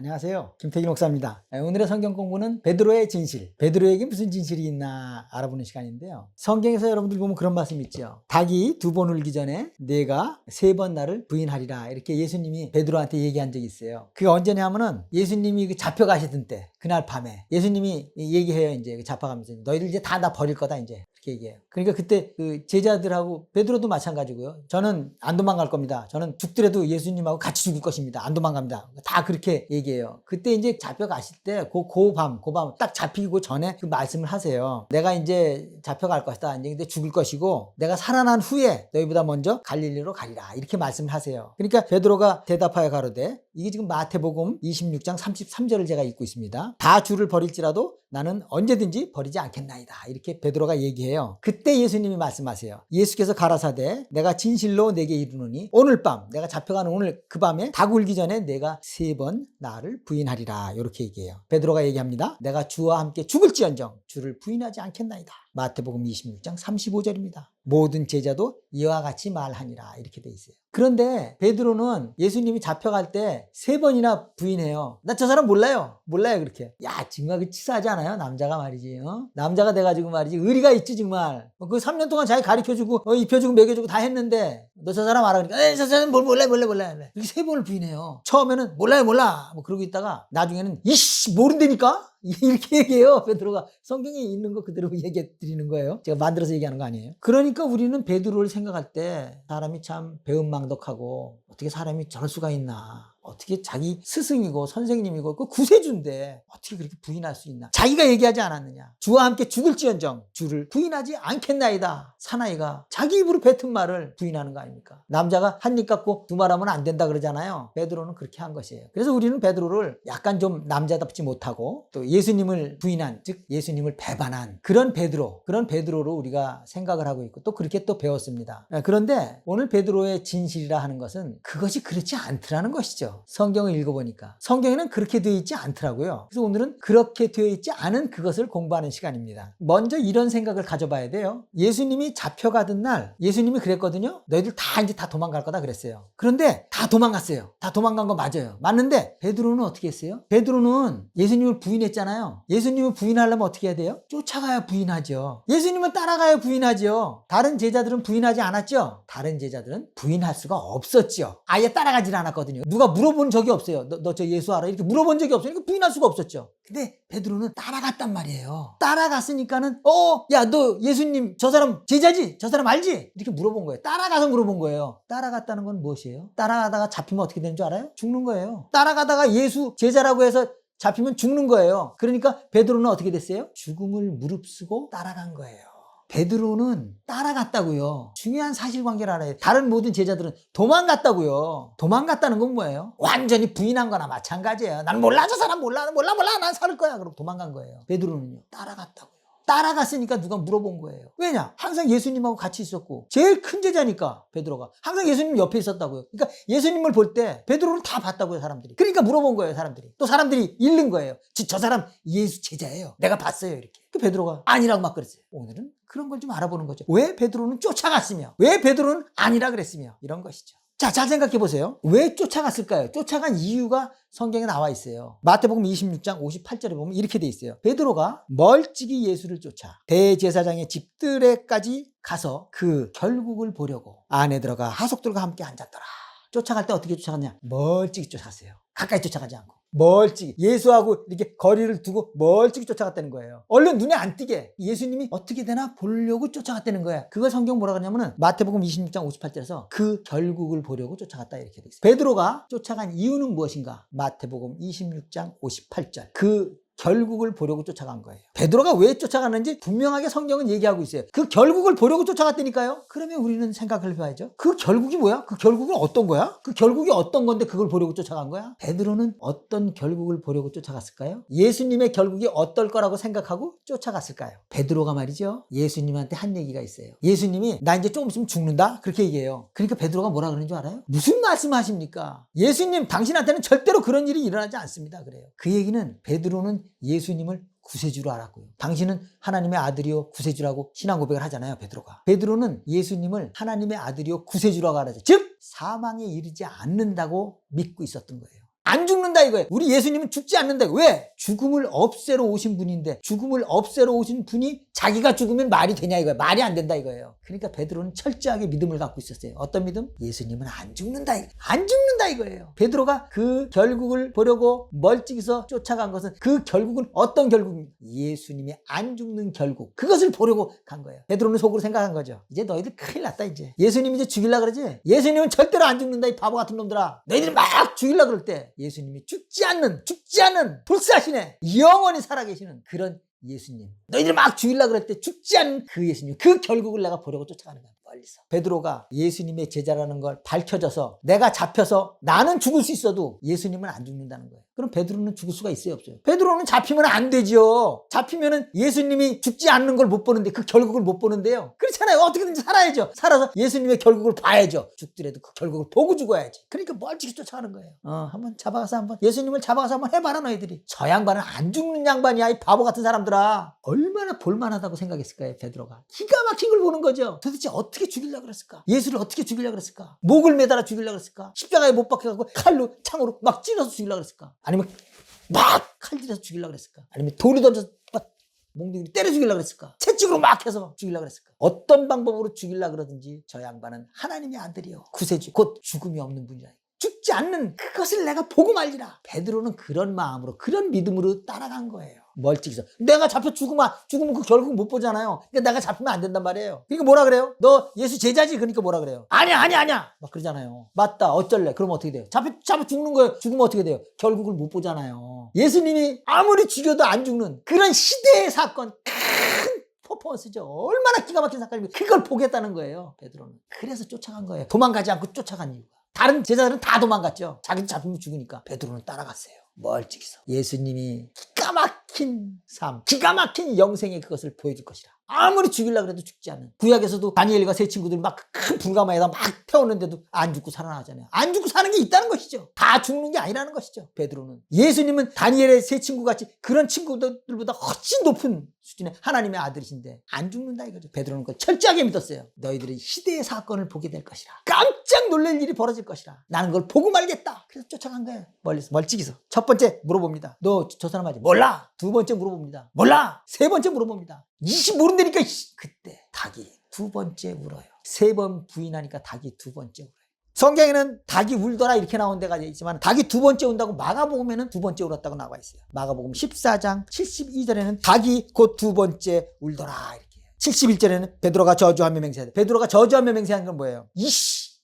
안녕하세요. 김태균 목사입니다. 오늘의 성경 공부는 베드로의 진실. 베드로에게 무슨 진실이 있나 알아보는 시간인데요. 성경에서 여러분들 보면 그런 말씀 있죠. 닭이 2번 울기 전에 내가 3번 나를 부인하리라. 이렇게 예수님이 베드로한테 얘기한 적이 있어요. 그게 언제냐면은 예수님이 잡혀가시던 때, 그날 밤에 예수님이 얘기해요. 이제 잡아가면서 너희들 이제 다 나 버릴 거다 이제. 얘기해요. 그러니까 그때 그 제자들하고 베드로도 마찬가지고요. 저는 안 도망갈 겁니다. 저는 죽더라도 예수님하고 같이 죽을 것입니다. 안 도망갑니다. 다 그렇게 얘기해요. 그때 이제 잡혀가실 때 그 밤 딱 잡히고 전에 그 말씀을 하세요. 내가 이제 잡혀갈 것이다. 이제 근데 죽을 것이고 내가 살아난 후에 너희보다 먼저 갈릴리로 가리라. 이렇게 말씀을 하세요. 그러니까 베드로가 대답하여 가로되, 이게 지금 마태복음 26장 33절을 제가 읽고 있습니다. 다 주를 버릴지라도 나는 언제든지 버리지 않겠나이다. 이렇게 베드로가 얘기해요. 그때 예수님이 말씀하세요. 예수께서 가라사대 내가 진실로 내게 이르노니 오늘 밤, 내가 잡혀가는 오늘 그 밤에 닭 울기 전에 내가 3번 나를 부인하리라. 이렇게 얘기해요. 베드로가 얘기합니다. 내가 주와 함께 죽을지언정 주를 부인하지 않겠나이다. 마태복음 26장 35절입니다. 모든 제자도 이와 같이 말하니라. 이렇게 돼 있어요. 그런데 베드로는 예수님이 잡혀갈 때 3번이나 부인해요. 나 저 사람 몰라요. 그렇게. 야, 정말 그 치사하지 않아요? 남자가 말이지. 남자가 돼가지고 말이지. 의리가 있지 정말. 그 3년 동안 자기 가르쳐주고 입혀주고 먹여주고 다 했는데 너 저 사람 알아? 그러니까 저 사람 몰라. 이렇게 3번을 부인해요. 처음에는 몰라 뭐 그러고 있다가 나중에는 이씨 모른다니까? 이렇게 얘기해요. 베드로가 성경에 있는 거 그대로 얘기해 드리는 거예요. 제가 만들어서 얘기하는 거 아니에요. 그러니까 우리는 베드로를 생각할 때 사람이 참 배은망덕하고 어떻게 사람이 저럴 수가 있나. 어떻게 자기 스승이고 선생님이고 그 구세주인데 어떻게 그렇게 부인할 수 있나. 자기가 얘기하지 않았느냐. 주와 함께 죽을지언정 주를 부인하지 않겠나이다. 사나이가 자기 입으로 뱉은 말을 부인하는 거 아닙니까? 남자가 한 입 갖고 두 말 하면 안 된다 그러잖아요. 베드로는 그렇게 한 것이에요. 그래서 우리는 베드로를 약간 좀 남자답지 못하고 또 예수님을 부인한, 즉 예수님을 배반한 그런 베드로로 우리가 생각을 하고 있고 또 그렇게 또 배웠습니다. 그런데 오늘 베드로의 진실이라 하는 것은 그것이 그렇지 않더라는 것이죠. 성경을 읽어보니까 성경에는 그렇게 되어 있지 않더라고요. 그래서 오늘은 그렇게 되어 있지 않은 그것을 공부하는 시간입니다. 먼저 이런 생각을 가져봐야 돼요. 예수님이 잡혀가던 날 예수님이 그랬거든요. 너희들 다 도망갈 거다 그랬어요. 그런데 다 도망갔어요. 다 도망간 거 맞아요. 맞는데 베드로는 어떻게 했어요? 베드로는 예수님을 부인했잖아요. 예수님을 부인하려면 어떻게 해야 돼요? 쫓아가야 부인하죠. 예수님은 따라가야 부인하죠. 다른 제자들은 부인하지 않았죠. 다른 제자들은 부인할 수가 없었죠. 아예 따라가질 않았거든요. 누가 물어본 적이 없어요. 너 저 예수 알아? 이렇게 물어본 적이 없으니까 부인할 수가 없었죠. 근데 베드로는 따라갔단 말이에요. 따라갔으니까는 야, 너 예수님 저 사람 제자지? 저 사람 알지? 이렇게 물어본 거예요. 따라가서 물어본 거예요. 따라갔다는 건 무엇이에요? 따라가다가 잡히면 어떻게 되는 줄 알아요? 죽는 거예요. 따라가다가 예수 제자라고 해서 잡히면 죽는 거예요. 그러니까 베드로는 어떻게 됐어요? 죽음을 무릅쓰고 따라간 거예요. 베드로는 따라갔다고요. 중요한 사실관계를 알아야 돼요. 다른 모든 제자들은 도망갔다고요. 도망갔다는 건 뭐예요? 완전히 부인한 거나 마찬가지예요. 난 몰라, 저 사람 몰라, 난 살 거야. 그러고 도망간 거예요. 베드로는요, 따라갔다고요. 따라갔으니까 누가 물어본 거예요. 왜냐? 항상 예수님하고 같이 있었고 제일 큰 제자니까 베드로가 항상 예수님 옆에 있었다고요. 그러니까 예수님을 볼 때 베드로는 다 봤다고요, 사람들이. 그러니까 물어본 거예요, 사람들이. 또 사람들이 읽는 거예요. 저 사람 예수 제자예요. 내가 봤어요, 이렇게. 그 베드로가 아니라고 막 그랬어요. 오늘은 그런 걸 좀 알아보는 거죠. 왜 베드로는 쫓아갔으며 왜 베드로는 아니라 그랬으며 이런 것이죠. 자, 잘 생각해 보세요. 왜 쫓아갔을까요? 쫓아간 이유가 성경에 나와 있어요. 마태복음 26장 58절에 보면 이렇게 돼 있어요. 베드로가 멀찍이 예수를 쫓아 대제사장의 집들에까지 가서 그 결국을 보려고 안에 들어가 하속들과 함께 앉았더라. 쫓아갈 때 어떻게 쫓아갔냐? 멀찍이 쫓아갔어요. 가까이 쫓아가지 않고 멀찍이 예수하고 이렇게 거리를 두고 멀찍이 쫓아갔다는 거예요. 얼른 눈에 안 띄게 예수님이 어떻게 되나 보려고 쫓아갔다는 거야. 그걸 성경 뭐라 그러냐면은 마태복음 26장 58절에서 그 결국을 보려고 쫓아갔다 이렇게 돼 있어요. 베드로가 쫓아간 이유는 무엇인가? 마태복음 26장 58절 그 결국을 보려고 쫓아간 거예요. 베드로가 왜 쫓아갔는지 분명하게 성경은 얘기하고 있어요. 그 결국을 보려고 쫓아갔다니까요. 그러면 우리는 생각을 해봐야죠. 그 결국이 뭐야? 그 결국은 어떤 거야? 그 결국이 어떤 건데 그걸 보려고 쫓아간 거야? 베드로는 어떤 결국을 보려고 쫓아갔을까요? 예수님의 결국이 어떨 거라고 생각하고 쫓아갔을까요? 베드로가 말이죠, 예수님한테 한 얘기가 있어요. 예수님이 나 이제 조금 있으면 죽는다? 그렇게 얘기해요. 그러니까 베드로가 뭐라 그러는 줄 알아요? 무슨 말씀하십니까? 예수님 당신한테는 절대로 그런 일이 일어나지 않습니다. 그래요. 그 얘기는 베드로는 예수님을 구세주로 알았고요. 당신은 하나님의 아들이요 구세주라고 신앙 고백을 하잖아요, 베드로가. 베드로는 예수님을 하나님의 아들이요 구세주라고 알았죠. 즉 사망에 이르지 않는다고 믿고 있었던 거예요. 안 죽는다 이거예요. 우리 예수님은 죽지 않는다. 왜? 죽음을 없애러 오신 분인데 죽음을 없애러 오신 분이 자기가 죽으면 말이 되냐 이거예요. 말이 안 된다 이거예요. 그러니까 베드로는 철저하게 믿음을 갖고 있었어요. 어떤 믿음? 예수님은 안 죽는다. 안 죽는다 이거예요. 베드로가 그 결국을 보려고 멀찍이서 쫓아간 것은 그 결국은 어떤 결국입니까? 예수님이 안 죽는 결국. 그것을 보려고 간 거예요. 베드로는 속으로 생각한 거죠. 이제 너희들 큰일 났다 이제. 예수님이 이제 죽이려고 그러지? 예수님은 절대로 안 죽는다 이 바보 같은 놈들아. 너희들이 막 죽이려고 그럴 때 예수님이 죽지 않는 불사신의 영원히 살아계시는 그런 예수님. 너희들 막 죽이려고 그럴 때 죽지 않는 그 예수님. 그 결국을 내가 보려고 쫓아가는 거야. 멀리서. 베드로가 예수님의 제자라는 걸 밝혀져서 내가 잡혀서 나는 죽을 수 있어도 예수님은 안 죽는다는 거예요. 그럼 베드로는 죽을 수가 있어요 없어요? 베드로는 잡히면 안 되죠. 잡히면은 예수님이 죽지 않는 걸 못 보는데 그 결국을 못 보는데요. 그렇잖아요. 어떻게든지 살아야죠. 살아서 예수님의 결국을 봐야죠. 죽더라도 그 결국을 보고 죽어야지. 그러니까 멀찍이 쫓아가는 거예요. 한번 잡아가서 한번 예수님을 잡아가서 한번 해봐라 너희들이. 저 양반은 안 죽는 양반이야 이 바보 같은 사람들아. 얼마나 볼만하다고 생각했을까요 베드로가. 기가 막힌 걸 보는 거죠. 도대체 어떻게 죽이려고 그랬을까? 예수를 어떻게 죽이려고 그랬을까? 목을 매달아 죽이려고 그랬을까? 십자가에 못 박혀가지고 칼로 창으로 막 찔러서 죽이려고 그랬을까? 아니면 막 칼질해서 죽이려고 그랬을까? 아니면 돌을 던져서 막 몽둥이를 때려 죽이려고 그랬을까? 채찍으로 막 해서 죽이려고 그랬을까? 어떤 방법으로 죽이려고 그러든지 저 양반은 하나님의 아들이요 구세주 곧 죽음이 없는 분이라. 죽지 않는 그것을 내가 보고 말리라. 베드로는 그런 마음으로 그런 믿음으로 따라간 거예요. 멀찍이서 내가 잡혀 죽으면 그 결국 못 보잖아요. 그러니까 내가 잡히면 안 된단 말이에요. 그러니까 뭐라 그래요? 너 예수 제자지? 그러니까 뭐라 그래요? 아니야 막 그러잖아요. 맞다 어쩔래? 그러면 어떻게 돼요? 잡혀 죽는 거예요. 죽으면 어떻게 돼요? 결국을 못 보잖아요. 예수님이 아무리 죽여도 안 죽는 그런 시대의 사건, 큰 퍼포먼스죠. 얼마나 기가 막힌 사건입니까? 그걸 보겠다는 거예요 베드로는. 그래서 쫓아간 거예요. 도망가지 않고 쫓아간 이유가. 다른 제자들은 다 도망갔죠. 자기도 잡히면 죽으니까. 베드로는 따라갔어요. 멀찍이서. 예수님이 기가 막힌 삶, 기가 막힌 영생의 그것을 보여줄 것이라. 아무리 죽이려고 해도 죽지 않는. 구약에서도 다니엘과 세 친구들이 막 큰 불가마에다 막 태웠는데도 안 죽고 살아나잖아요. 안 죽고 사는 게 있다는 것이죠. 다 죽는 게 아니라는 것이죠. 베드로는. 예수님은 다니엘의 세 친구같이 그런 친구들보다 훨씬 높은 수준의 하나님의 아들이신데 안 죽는다 이거죠. 베드로는 그걸 철저하게 믿었어요. 너희들이 시대의 사건을 보게 될 것이라. 깜짝 놀랄 일이 벌어질 것이라. 나는 그걸 보고 말겠다. 그래서 쫓아간 거예요. 멀찍이서. 첫 번째 물어봅니다. 너 저 사람 아직 몰라. 두 번째 물어봅니다. 몰라. 세 번째 물어봅니다. 모른다니까. 그때 닭이 두 번째 울어요. 세 번 부인하니까 닭이 두 번째 울어요. 성경에는 닭이 울더라 이렇게 나온 데가 있지만 닭이 두 번째 운다고 마가복음에는 두 번째 울었다고 나와 있어요. 마가복음 14장 72절에는 닭이 곧 두 번째 울더라 이렇게 해요. 71절에는 베드로가 저주하며 맹세하되. 베드로가 저주하며 맹세한 건 뭐예요?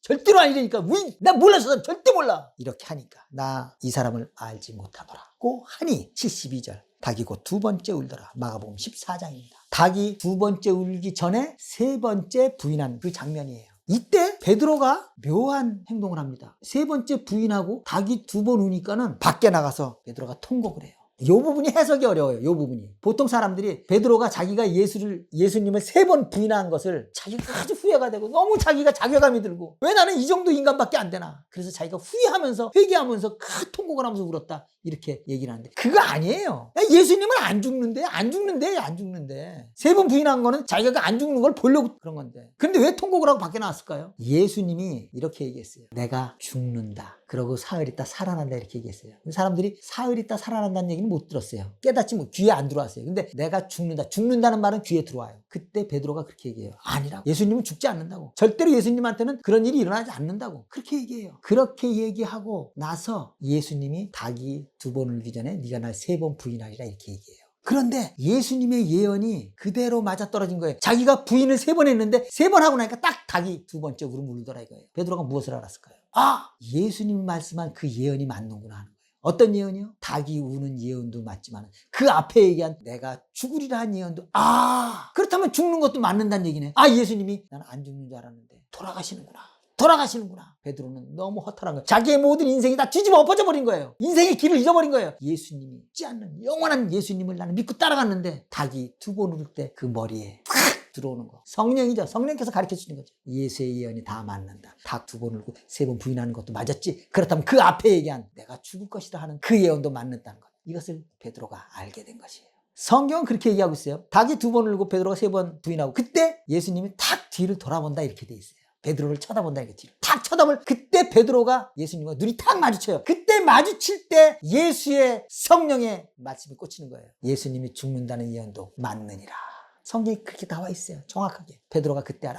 절대로 아니라니까. 나 몰라 저 사람 절대 몰라. 이렇게 하니까 나 이 사람을 알지 못하더라고 하니 72절. 닭이 곧 두 번째 울더라. 마가복음 14장입니다. 닭이 두 번째 울기 전에 세 번째 부인한 그 장면이에요. 이때 베드로가 묘한 행동을 합니다. 세 번째 부인하고 닭이 두 번 우니까는 밖에 나가서 베드로가 통곡을 해요. 이 부분이 해석이 어려워요. 이 부분이. 보통 사람들이 베드로가 자기가 예수님을 세 번 부인한 것을 자기가 아주 후회가 되고 너무 자기가 자괴감이 들고 왜 나는 이 정도 인간밖에 안 되나. 그래서 자기가 후회하면서 회개하면서 큰 통곡을 하면서 울었다. 이렇게 얘기를 하는데 그거 아니에요. 예수님은 안 죽는데. 세 번 부인한 거는 자기가 안 죽는 걸 보려고 그런 건데. 그런데 왜 통곡을 하고 밖에 나왔을까요? 예수님이 이렇게 얘기했어요. 내가 죽는다. 그러고 사흘 있다 살아난다 이렇게 얘기했어요. 사람들이 사흘 있다 살아난다는 얘기는 못 들었어요. 깨닫지 뭐 귀에 안 들어왔어요. 근데 내가 죽는다는 말은 귀에 들어와요. 그때 베드로가 그렇게 얘기해요. 아니라고. 예수님은 죽지 않는다고. 절대로 예수님한테는 그런 일이 일어나지 않는다고. 그렇게 얘기해요. 그렇게 얘기하고 나서 예수님이 닭이 두 번 울기 전에 네가 날 세 번 부인하리라 이렇게 얘기해요. 그런데 예수님의 예언이 그대로 맞아떨어진 거예요. 자기가 부인을 세 번 했는데 세 번 하고 나니까 딱 닭이 두 번째 울더라 이거예요. 베드로가 무엇을 알았을까요? 예수님 말씀한 그 예언이 맞는구나 하는 거예요. 어떤 예언이요? 닭이 우는 예언도 맞지만 그 앞에 얘기한 내가 죽으리라 한 예언도 그렇다면 죽는 것도 맞는다는 얘기네. 예수님이 나는 안 죽는 줄 알았는데 돌아가시는구나. 베드로는 너무 허탈한 거예요. 자기의 모든 인생이 다 뒤집어 엎어져 버린 거예요. 인생의 길을 잃어버린 거예요. 예수님이 죽지 않는 영원한 예수님을 나는 믿고 따라갔는데 닭이 두 번 울을 때 그 머리에 팍 들어오는 거. 성령이죠. 성령께서 가르쳐 주는 거죠. 예수의 예언이 다 맞는다. 닭 두 번 울고 세 번 부인하는 것도 맞았지. 그렇다면 그 앞에 얘기한 내가 죽을 것이라 하는 그 예언도 맞는다는 것. 이것을 베드로가 알게 된 것이에요. 성경은 그렇게 얘기하고 있어요. 닭이 두 번 울고 베드로가 세 번 부인하고 그때 예수님이 탁 뒤를 돌아본다 이렇게 돼 있어요. 베드로를 쳐다본다 이렇게 뒤를 탁 탁 쳐다볼 그때 베드로가 예수님과 눈이 탁 마주쳐요. 그때 마주칠 때 예수의 성령의 말씀이 꽂히는 거예요. 예수님이 죽는다는 예언도 맞느니라. 성경에 그렇게 나와 있어요. 정확하게. 베드로가 그때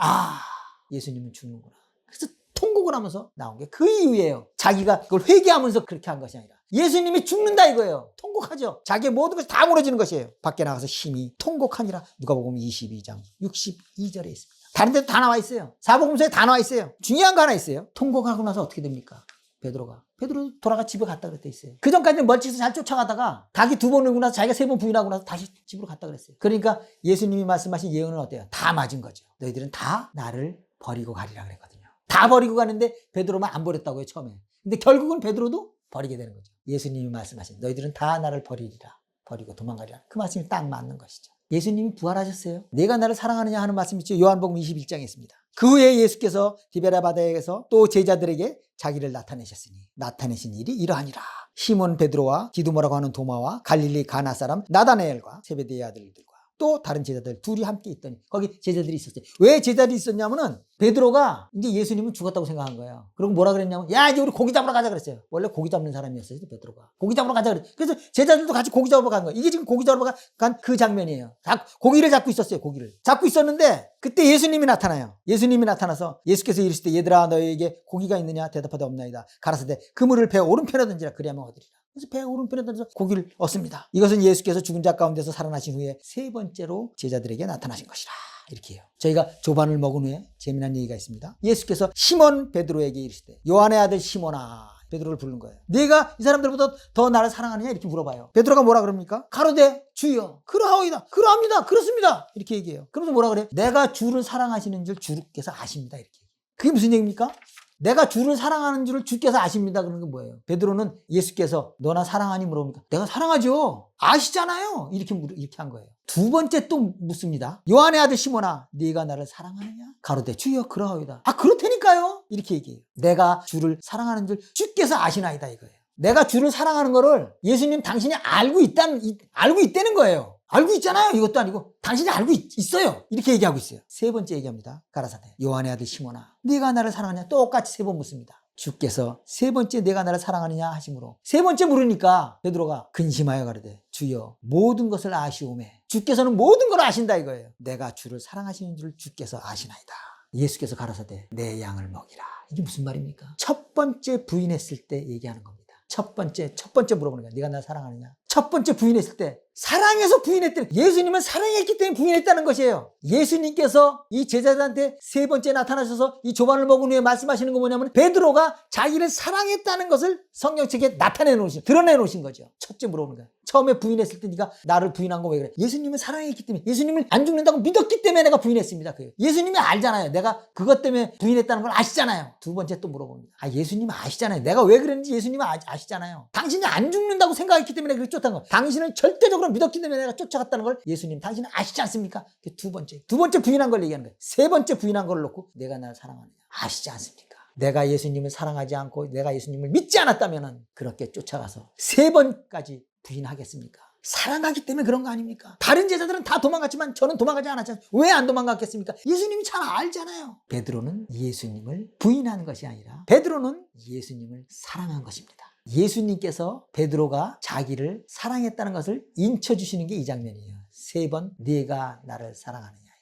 예수님은 죽는구나. 그래서 통곡을 하면서 나온 게 그 이유예요. 자기가 그걸 회개하면서 그렇게 한 것이 아니라 예수님이 죽는다 이거예요. 통곡하죠. 자기의 모든 것이 다 무너지는 것이에요. 밖에 나가서 심히 통곡하니라. 누가복음 22장 62절에 있습니다. 다른 데도 다 나와 있어요. 사복음서에 다 나와 있어요. 중요한 거 하나 있어요. 통곡하고 나서 어떻게 됩니까? 베드로 돌아가 집에 갔다 그랬대 있어요. 그 전까지는 멀찍이서 잘 쫓아가다가 닭이 2번 울고 나서 자기가 3번 부인하고 나서 다시 집으로 갔다 그랬어요. 그러니까 예수님이 말씀하신 예언은 어때요? 다 맞은 거죠. 너희들은 다 나를 버리고 가리라 그랬거든요. 다 버리고 가는데 베드로만 안 버렸다고요, 처음에. 근데 결국은 베드로도 버리게 되는 거죠. 예수님이 말씀하신 너희들은 다 나를 버리리라. 버리고 도망가리라. 그 말씀이 딱 맞는 것이죠. 예수님이 부활하셨어요. 내가 나를 사랑하느냐 하는 말씀이 있죠. 요한복음 21장에 있습니다. 그 후에 예수께서 디베라 바다에서 또 제자들에게 자기를 나타내셨으니 나타내신 일이 이러하니라. 시몬 베드로와 디두모라고 하는 도마와 갈릴리 가나 사람 나다나엘과 세베대의 아들들과 또 다른 제자들 둘이 함께 있더니 거기 제자들이 있었어요. 왜 제자들이 있었냐면은 베드로가 이제 예수님은 죽었다고 생각한 거예요. 그리고 뭐라 그랬냐면 야 이제 우리 고기 잡으러 가자 그랬어요. 원래 고기 잡는 사람이었어요, 베드로가. 고기 잡으러 가자 그랬어요. 그래서 제자들도 같이 고기 잡으러 간 거예요. 이게 지금 고기 잡으러 간 그 장면이에요. 고기를 잡고 있었어요. 고기를 잡고 있었는데 그때 예수님이 나타나요. 예수님이 나타나서 예수께서 이르시되 얘들아 너희에게 고기가 있느냐 대답하되 없나이다. 가라사대 그물을 배 오른편에 던지라 그리하면 얻으리라. 그래서 배 오른편에 던져서 고기를 얻습니다. 이것은 예수께서 죽은 자 가운데서 살아나신 후에 세 번째로 제자들에게 나타나신 것이라. 이렇게 해요. 저희가 조반을 먹은 후에 재미난 얘기가 있습니다. 예수께서 시몬 베드로에게 이르시되 요한의 아들 시몬아, 베드로를 부르는 거예요. 네가 이 사람들보다 더 나를 사랑하느냐 이렇게 물어봐요. 베드로가 뭐라 그럽니까? 가로되 주여 그러하오이다. 그러합니다. 그렇습니다. 이렇게 얘기해요. 그러면서 뭐라 그래? 내가 주를 사랑하시는 줄 주께서 아십니다. 이렇게. 그게 무슨 얘기입니까? 내가 주를 사랑하는 줄을 주께서 아십니다. 그러는 건 뭐예요? 베드로는 예수께서 너나 사랑하니 물어보니까 내가 사랑하죠. 아시잖아요. 이렇게 한 거예요. 두 번째 또 묻습니다. 요한의 아들 시몬아, 네가 나를 사랑하느냐? 가로되 주여 그러하오이다. 그렇다니까요. 이렇게 얘기해요. 내가 주를 사랑하는 줄 주께서 아시나이다 이거예요. 내가 주를 사랑하는 거를 예수님 당신이 알고 있다는 거예요. 알고 있잖아요. 이것도 아니고 당신이 알고 있어요. 이렇게 얘기하고 있어요. 세 번째 얘기합니다. 가라사대 요한의 아들 시몬아, 네가 나를 사랑하냐? 똑같이 세 번 묻습니다. 주께서 세 번째 내가 나를 사랑하느냐 하심으로 세 번째 물으니까 베드로가 근심하여 가로되 주여 모든 것을 아시오매. 주께서는 모든 걸 아신다 이거예요. 내가 주를 사랑하시는 줄 주께서 아시나이다. 예수께서 가라사대 내 양을 먹이라. 이게 무슨 말입니까? 첫 번째 부인했을 때 얘기하는 겁니다. 첫 번째 물어보는 거야. 네가 나를 사랑하느냐? 첫 번째 부인했을 때 사랑해서 부인했대. 예수님은 사랑했기 때문에 부인했다는 것이에요. 예수님께서 이 제자들한테 세 번째 나타나셔서 이 조반을 먹은 후에 말씀하시는 거 뭐냐면 베드로가 자기를 사랑했다는 것을 성경책에 드러내 놓으신 거죠. 첫째 물어보는 거야. 처음에 부인했을 때 네가 나를 부인한 거 왜 그래? 예수님은 사랑했기 때문에, 예수님을 안 죽는다고 믿었기 때문에 내가 부인했습니다. 예수님이 알잖아요. 내가 그것 때문에 부인했다는 걸 아시잖아요. 두 번째 또 물어봅니다. 예수님은 아시잖아요. 내가 왜 그랬는지 예수님은 아시잖아요. 당신이 안 죽는다고 생각했기 때문에 그렇게 쫓아간 거. 당신을 절대적으로 믿었기 때문에 내가 쫓아갔다는 걸 예수님 당신은 아시지 않습니까? 두 번째 부인한 걸 얘기하는 거예요. 세 번째 부인한 걸 놓고 내가 나를 사랑하느냐 아시지 않습니까? 내가 예수님을 사랑하지 않고 내가 예수님을 믿지 않았다면 그렇게 쫓아가서 세 번까지 부인하겠습니까? 사랑하기 때문에 그런 거 아닙니까? 다른 제자들은 다 도망갔지만 저는 도망가지 않았잖아요. 왜 안 도망갔겠습니까? 예수님이 잘 알잖아요. 베드로는 예수님을 부인한 것이 아니라 베드로는 예수님을 사랑한 것입니다. 예수님께서 베드로가 자기를 사랑했다는 것을 인쳐주시는 게 이 장면이에요. 세 번 네가 나를 사랑하느냐 이거예요.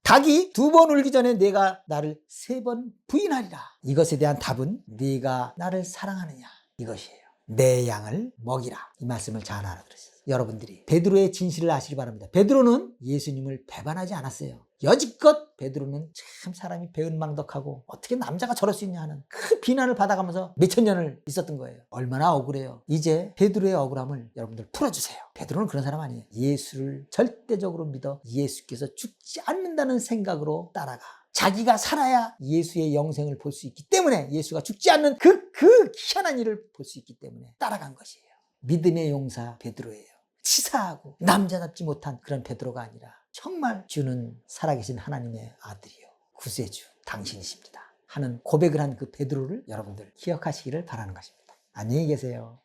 닭이 2번 울기 전에 내가 나를 3번 부인하리라. 이것에 대한 답은 네가 나를 사랑하느냐 이것이에요. 내 양을 먹이라. 이 말씀을 잘 알아들으세요. 여러분들이 베드로의 진실을 아시기 바랍니다. 베드로는 예수님을 배반하지 않았어요. 여지껏 베드로는 참 사람이 배은망덕하고 어떻게 남자가 저럴 수 있냐 하는 큰 비난을 받아가면서 몇천 년을 있었던 거예요. 얼마나 억울해요. 이제 베드로의 억울함을 여러분들 풀어주세요. 베드로는 그런 사람 아니에요. 예수를 절대적으로 믿어 예수께서 죽지 않는다는 생각으로 따라가. 자기가 살아야 예수의 영생을 볼 수 있기 때문에, 예수가 죽지 않는 그 희한한 일을 볼 수 있기 때문에 따라간 것이에요. 믿음의 용사 베드로예요. 치사하고 남자답지 못한 그런 베드로가 아니라 정말 주는 살아계신 하나님의 아들이요 구세주 당신이십니다 하는 고백을 한 그 베드로를 여러분들 기억하시기를 바라는 것입니다. 안녕히 계세요.